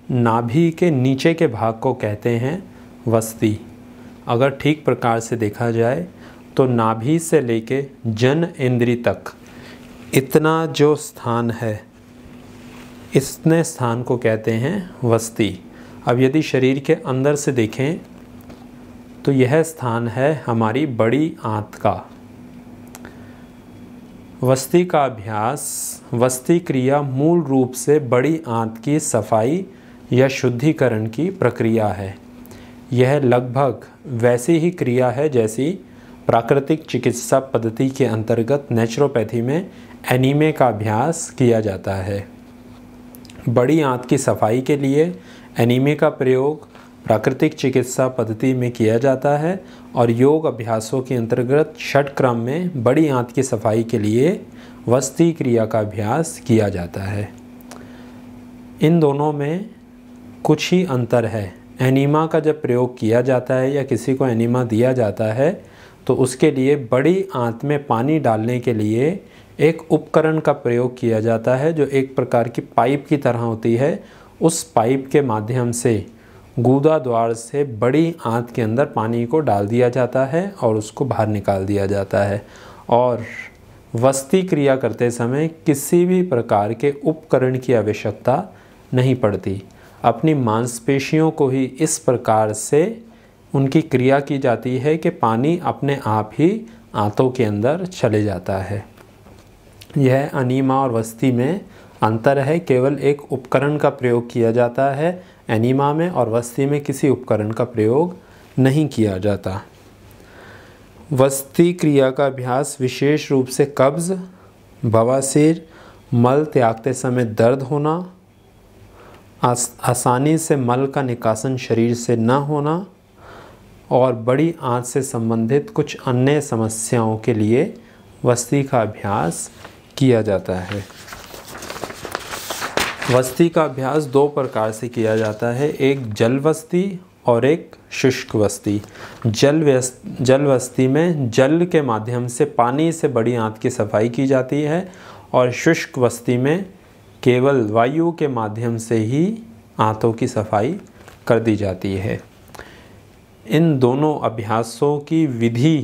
नाभि के नीचे के भाग को कहते हैं वस्ती। अगर ठीक प्रकार से देखा जाए तो नाभि से लेके जननेंद्रिय तक इतना जो स्थान है, इतने स्थान को कहते हैं वस्ती। अब यदि शरीर के अंदर से देखें तो यह स्थान है हमारी बड़ी आंत का। वस्ती का अभ्यास, वस्ती क्रिया मूल रूप से बड़ी आंत की सफाई या शुद्धिकरण की प्रक्रिया है। यह लगभग वैसी ही क्रिया है जैसी प्राकृतिक चिकित्सा पद्धति के अंतर्गत नेचुरोपैथी में एनीमे का अभ्यास किया जाता है। बड़ी आंत की सफाई के लिए एनीमे का प्रयोग प्राकृतिक चिकित्सा पद्धति में किया जाता है और योग अभ्यासों के अंतर्गत षटक्रम में बड़ी आंत की सफाई के लिए वस्ती क्रिया का अभ्यास किया जाता है। इन दोनों में कुछ ही अंतर है। एनीमा का जब प्रयोग किया जाता है या किसी को एनीमा दिया जाता है तो उसके लिए बड़ी आंत में पानी डालने के लिए एक उपकरण का प्रयोग किया जाता है जो एक प्रकार की पाइप की तरह होती है। उस पाइप के माध्यम से गूदा द्वार से बड़ी आंत के अंदर पानी को डाल दिया जाता है और उसको बाहर निकाल दिया जाता है। और वस्ती क्रिया करते समय किसी भी प्रकार के उपकरण की आवश्यकता नहीं पड़ती। अपनी मांसपेशियों को ही इस प्रकार से उनकी क्रिया की जाती है कि पानी अपने आप ही आंतों के अंदर चले जाता है। यह एनीमा और वस्ती में अंतर है। केवल एक उपकरण का प्रयोग किया जाता है एनीमा में, और वस्ती में किसी उपकरण का प्रयोग नहीं किया जाता। वस्ती क्रिया का अभ्यास विशेष रूप से कब्ज, बवासीर, मल त्यागते समय दर्द होना, आसानी से मल का निकासन शरीर से न होना और बड़ी आंत से संबंधित कुछ अन्य समस्याओं के लिए वस्ती का अभ्यास किया जाता है। वस्ती का अभ्यास दो प्रकार से किया जाता है, एक जल वस्ती और एक शुष्क वस्ती। जल वस्ती में जल के माध्यम से पानी से बड़ी आंत की सफाई की जाती है और शुष्क वस्ती में केवल वायु के माध्यम से ही आंतों की सफाई कर दी जाती है। इन दोनों अभ्यासों की विधि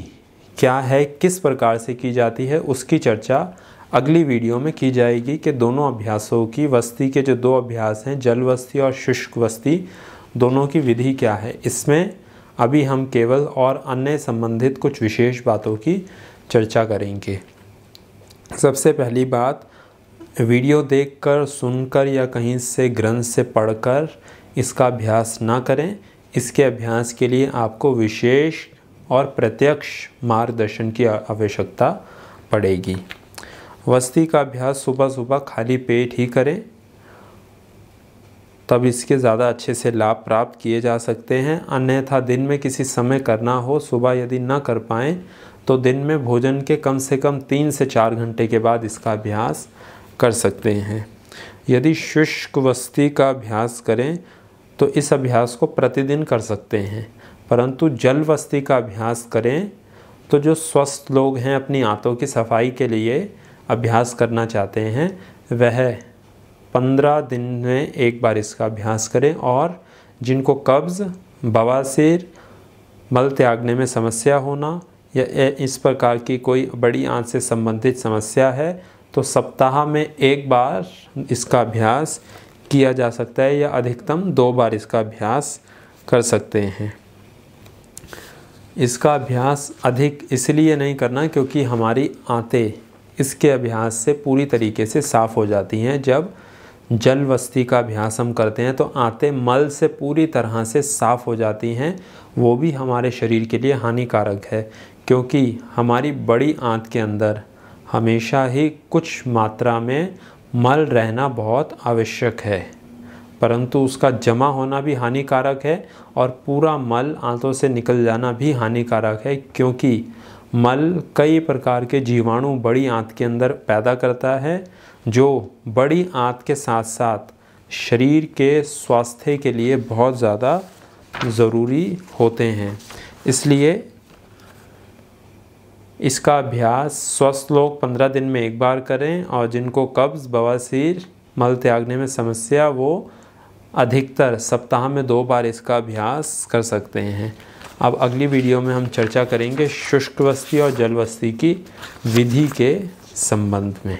क्या है, किस प्रकार से की जाती है, उसकी चर्चा अगली वीडियो में की जाएगी कि दोनों अभ्यासों की, वस्ती के जो दो अभ्यास हैं जल वस्ती और शुष्क वस्ती, दोनों की विधि क्या है। इसमें अभी हम केवल और अन्य संबंधित कुछ विशेष बातों की चर्चा करेंगे। सबसे पहली बात, वीडियो देखकर, सुनकर या कहीं से ग्रंथ से पढ़कर इसका अभ्यास ना करें। इसके अभ्यास के लिए आपको विशेष और प्रत्यक्ष मार्गदर्शन की आवश्यकता पड़ेगी। वस्ती का अभ्यास सुबह सुबह खाली पेट ही करें, तब इसके ज़्यादा अच्छे से लाभ प्राप्त किए जा सकते हैं। अन्यथा दिन में किसी समय करना हो, सुबह यदि ना कर पाएँ तो दिन में भोजन के कम से कम 3 से 4 घंटे के बाद इसका अभ्यास कर सकते हैं। यदि शुष्क वस्ती का अभ्यास करें तो इस अभ्यास को प्रतिदिन कर सकते हैं, परंतु जल वस्ती का अभ्यास करें तो जो स्वस्थ लोग हैं, अपनी आंतों की सफाई के लिए अभ्यास करना चाहते हैं, वह 15 दिन में एक बार इसका अभ्यास करें। और जिनको कब्ज़, बवासीर, मल त्यागने में समस्या होना या इस प्रकार की कोई बड़ी आंत से संबंधित समस्या है तो सप्ताह में एक बार इसका अभ्यास किया जा सकता है या अधिकतम 2 बार इसका अभ्यास कर सकते हैं। इसका अभ्यास अधिक इसलिए नहीं करना क्योंकि हमारी आंतें इसके अभ्यास से पूरी तरीके से साफ़ हो जाती हैं। जब जल वस्ती का अभ्यास हम करते हैं तो आंतें मल से पूरी तरह से साफ़ हो जाती हैं। वो भी हमारे शरीर के लिए हानिकारक है क्योंकि हमारी बड़ी आंत के अंदर हमेशा ही कुछ मात्रा में मल रहना बहुत आवश्यक है, परंतु उसका जमा होना भी हानिकारक है और पूरा मल आंतों से निकल जाना भी हानिकारक है क्योंकि मल कई प्रकार के जीवाणु बड़ी आंत के अंदर पैदा करता है जो बड़ी आंत के साथ साथ शरीर के स्वास्थ्य के लिए बहुत ज़्यादा ज़रूरी होते हैं। इसलिए इसका अभ्यास स्वस्थ लोग 15 दिन में एक बार करें और जिनको कब्ज़, बवासीर, मल त्यागने में समस्या, वो अधिकतर सप्ताह में 2 बार इसका अभ्यास कर सकते हैं। अब अगली वीडियो में हम चर्चा करेंगे शुष्क वस्ती और जल वस्ती की विधि के संबंध में।